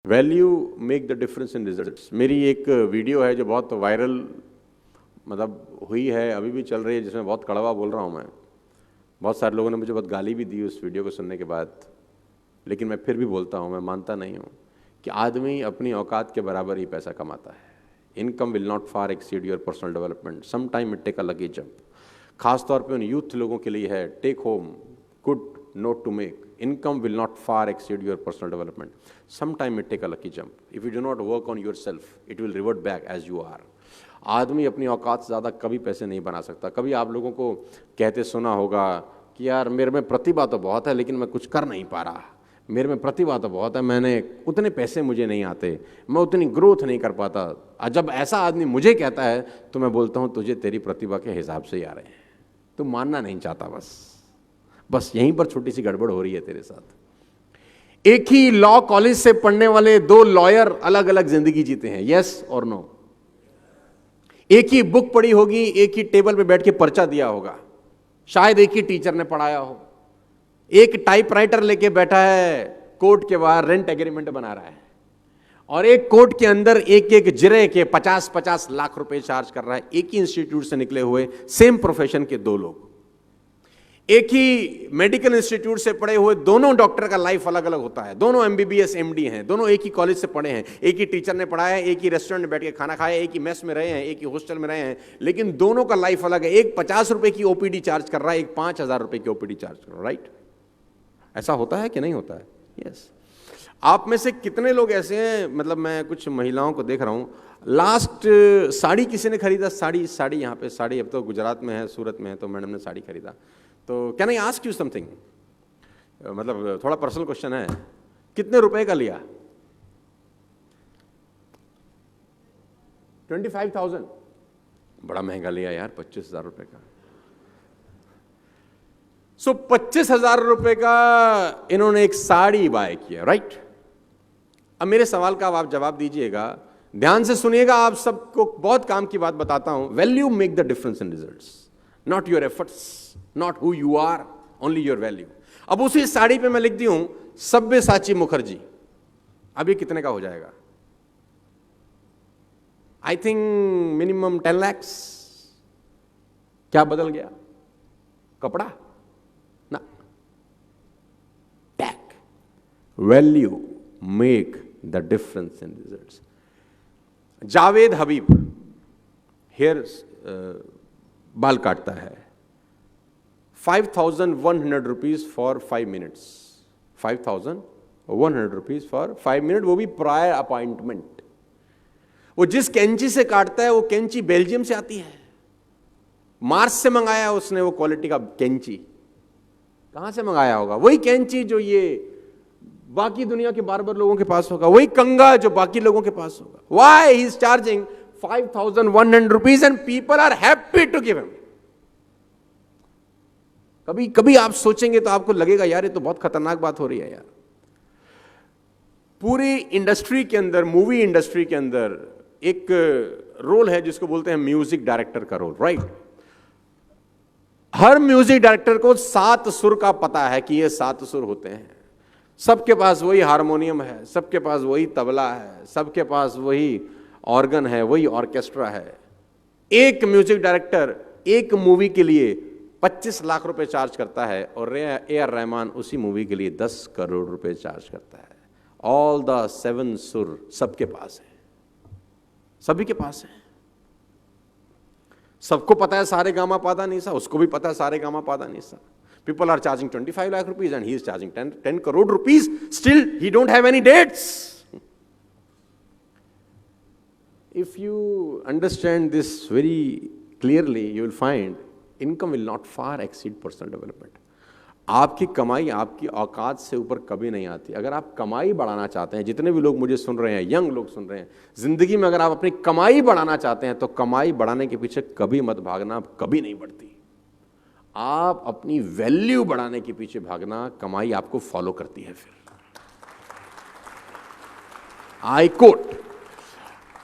Value make the difference in results. मेरी एक video है जो बहुत वायरल मतलब हुई है, अभी भी चल रही है, जिसमें बहुत कड़वा बोल रहा हूँ मैं। बहुत सारे लोगों ने मुझे बहुत गाली भी दी उस वीडियो को सुनने के बाद, लेकिन मैं फिर भी बोलता हूँ, मैं मानता नहीं हूँ कि आदमी अपनी औकात के बराबर ही पैसा कमाता है। Income will not far exceed your personal development, some time it take a lucky jump. खासतौर पे उन यूथ लोगों के लिए है, take home good note to make. Income will not far exceed your personal development. Sometime it take a lucky jump. If you do not work on yourself, it will revert back as you are. आदमी अपनी औकात से ज़्यादा कभी पैसे नहीं बना सकता। कभी आप लोगों को कहते सुना होगा कि यार मेरे में प्रतिभा तो बहुत है लेकिन मैं कुछ कर नहीं पा रहा, मेरे में प्रतिभा तो बहुत है, मैंने उतने पैसे मुझे नहीं आते, मैं उतनी ग्रोथ नहीं कर पाता। जब ऐसा आदमी मुझे कहता है तो मैं बोलता हूँ तुझे तेरी प्रतिभा के हिसाब से ही आ रहे हैं, तू मानना नहीं चाहता। बस यहीं पर छोटी सी गड़बड़ हो रही है तेरे साथ। एक ही लॉ कॉलेज से पढ़ने वाले दो लॉयर अलग अलग जिंदगी जीते हैं, यस और नो। एक ही बुक पढ़ी होगी, एक ही टेबल पे बैठ के पर्चा दिया होगा, शायद एक ही टीचर ने पढ़ाया हो। एक टाइपराइटर लेके बैठा है कोर्ट के बाहर, रेंट एग्रीमेंट बना रहा है, और एक कोर्ट के अंदर एक एक जिरे के 50-50 लाख रुपए चार्ज कर रहा है। एक ही इंस्टीट्यूट से निकले हुए सेम प्रोफेशन के दो लोग, एक ही मेडिकल इंस्टीट्यूट से पढ़े हुए दोनों डॉक्टर का लाइफ अलग अलग होता है। दोनों MBBS MD हैं, दोनों एक ही कॉलेज से पढ़े हैं, एक ही टीचर ने पढ़ाया है, एक ही रेस्टोरेंट में बैठ के खाना खाया, एक ही मेस में रहे हैं, एक ही हॉस्टल में रहे हैं, लेकिन दोनों का लाइफ अलग है। एक 50 रुपए की OPD चार्ज कर रहा है, एक 5000 रुपए की OPD चार्ज कर रहा है, राइट? ऐसा होता है कि नहीं होता है? यस। आप में से कितने लोग ऐसे हैं, मतलब मैं कुछ महिलाओं को देख रहा हूं, लास्ट साड़ी किसी ने खरीदा, साड़ी यहाँ पे साड़ी, अब तो गुजरात में है, सूरत में है, तो मैडम ने साड़ी खरीदा। तो can I ask you something, मतलब थोड़ा पर्सनल क्वेश्चन है, कितने रुपए का लिया? 25,000? बड़ा महंगा लिया यार, 25,000 रुपए का। 25,000 रुपए का इन्होंने एक साड़ी बाय किया, राइट? अब मेरे सवाल का आप जवाब दीजिएगा, ध्यान से सुनिएगा, आप सबको बहुत काम की बात बताता हूं। Value make the difference in results, not your efforts, not who you are, only your value. अब उसी साड़ी पे मैं लिख दी हूं सब्यसाची मुखर्जी, अब ये कितने का हो जाएगा? I think minimum 10 lakhs। क्या बदल गया? कपड़ा ना, tag. Value make the difference in results. Javed Habib hair बाल काटता है, 5,100 rupees for 5 minutes, 5,100 rupees for 5 minutes, वो भी प्रायर अपॉइंटमेंट। वो जिस कैंची से काटता है वो कैंची बेल्जियम से आती है, मार्स से मंगाया उसने वो क्वालिटी का कैंची। कहां से मंगाया होगा? वही कैंची जो ये बाकी दुनिया के बार्बर लोगों के पास होगा, वही कंगा जो बाकी लोगों के पास होगा। Why he is charging 5,100 rupees and people are happy to give him. कभी कभी आप सोचेंगे तो आपको लगेगा यार ये तो बहुत खतरनाक बात हो रही है यार। पूरी इंडस्ट्री के अंदर, मूवी इंडस्ट्री के अंदर एक रोल है जिसको बोलते हैं म्यूजिक डायरेक्टर का रोल, राइट? हर म्यूजिक डायरेक्टर को 7 सुर का पता है कि ये 7 सुर होते हैं। सबके पास वही हारमोनियम है, सबके पास वही तबला है, सबके पास वही ऑर्गन है, वही ऑर्केस्ट्रा है। एक म्यूजिक डायरेक्टर एक मूवी के लिए 25 लाख रुपए चार्ज करता है और AR रहमान उसी मूवी के लिए 10 करोड़ रुपए चार्ज करता है। ऑल द 7 सुर सबके पास है, सभी के पास है। सबको पता है सारे गामा पादा नीसा, उसको भी पता है सारे गामा पादा NISA. People are charging 25 lakh rupees and he is charging 10 crore rupees. Still, he don't have any dates. If you understand this very clearly, you will find income will not far exceed personal development. आपकी कमाई आपकी औकात से ऊपर कभी नहीं आती। अगर आप कमाई बढ़ाना चाहते हैं, जितने भी लोग मुझे सुन रहे हैं, यंग लोग सुन रहे हैं, जिंदगी में अगर आप अपनी कमाई बढ़ाना चाहते हैं तो कमाई बढ़ाने के पीछे कभी मत भागना, कभी नहीं बढ़ती। आप अपनी वैल्यू बढ़ाने के पीछे भागना, कमाई आपको फॉलो करती है। फिर आई कोट,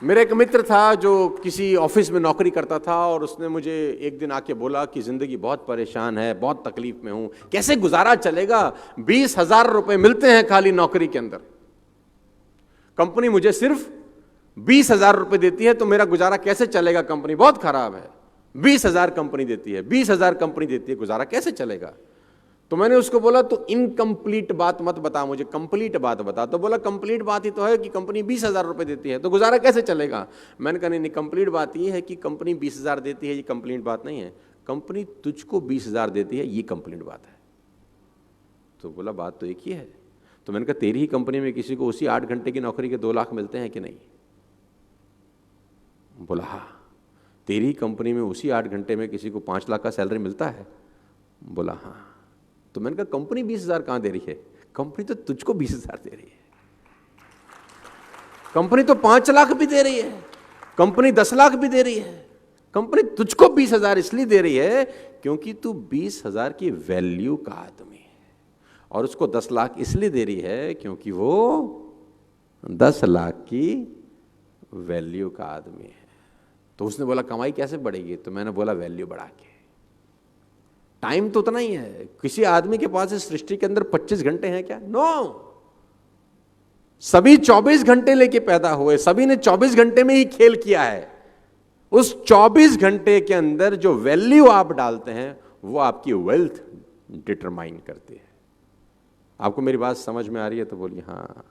मेरा एक मित्र था जो किसी ऑफिस में नौकरी करता था और उसने मुझे एक दिन आके बोला कि जिंदगी बहुत परेशान है, बहुत तकलीफ में हूं, कैसे गुजारा चलेगा, 20,000 रुपए मिलते हैं खाली नौकरी के अंदर। कंपनी मुझे सिर्फ 20,000 रुपए देती है तो मेरा गुजारा कैसे चलेगा? कंपनी बहुत खराब है। 20,000 कंपनी देती है, 20,000 कंपनी देती है, गुजारा कैसे चलेगा? तो मैंने उसको बोला तो इनकम्प्लीट बात मत बता मुझे, कंप्लीट बात बता। तो बोला कंप्लीट बात ही तो है कि कंपनी 20,000 रुपए देती है तो गुजारा कैसे चलेगा? मैंने कहा नहीं, कंप्लीट बात ये है कि कंपनी 20,000 देती है, ये कंप्लीट बात नहीं है। कंपनी तुझको 20,000 देती है, ये कंप्लीट बात है। तो बोला बात तो एक ही है। तो मैंने कहा तेरी ही कंपनी में किसी को उसी 8 घंटे की नौकरी के 2 लाख मिलते हैं कि नहीं? बोला हाँ। तेरी ही कंपनी में उसी 8 घंटे में किसी को 5 लाख का सैलरी मिलता है? बोला हाँ। तो मैंने कहा कंपनी 20,000 कहां दे रही है? कंपनी तो तुझको 20,000 दे रही है। कंपनी तो 5 लाख भी दे रही है, कंपनी 10 लाख भी दे रही है। कंपनी तुझको 20,000 इसलिए दे रही है क्योंकि तू 20,000 की वैल्यू का आदमी है, और उसको 10 लाख इसलिए दे रही है क्योंकि वो 10 लाख की वैल्यू का आदमी है। तो उसने बोला कमाई कैसे बढ़ेगी? तो मैंने बोला वैल्यू बढ़ा के। टाइम तो उतना ही है। किसी आदमी के पास इस सृष्टि के अंदर 25 घंटे हैं क्या? नो। सभी 24 घंटे लेके पैदा हुए, सभी ने 24 घंटे में ही खेल किया है। उस 24 घंटे के अंदर जो वैल्यू आप डालते हैं वो आपकी वेल्थ डिटरमाइन करती है। आपको मेरी बात समझ में आ रही है तो बोलिए हाँ।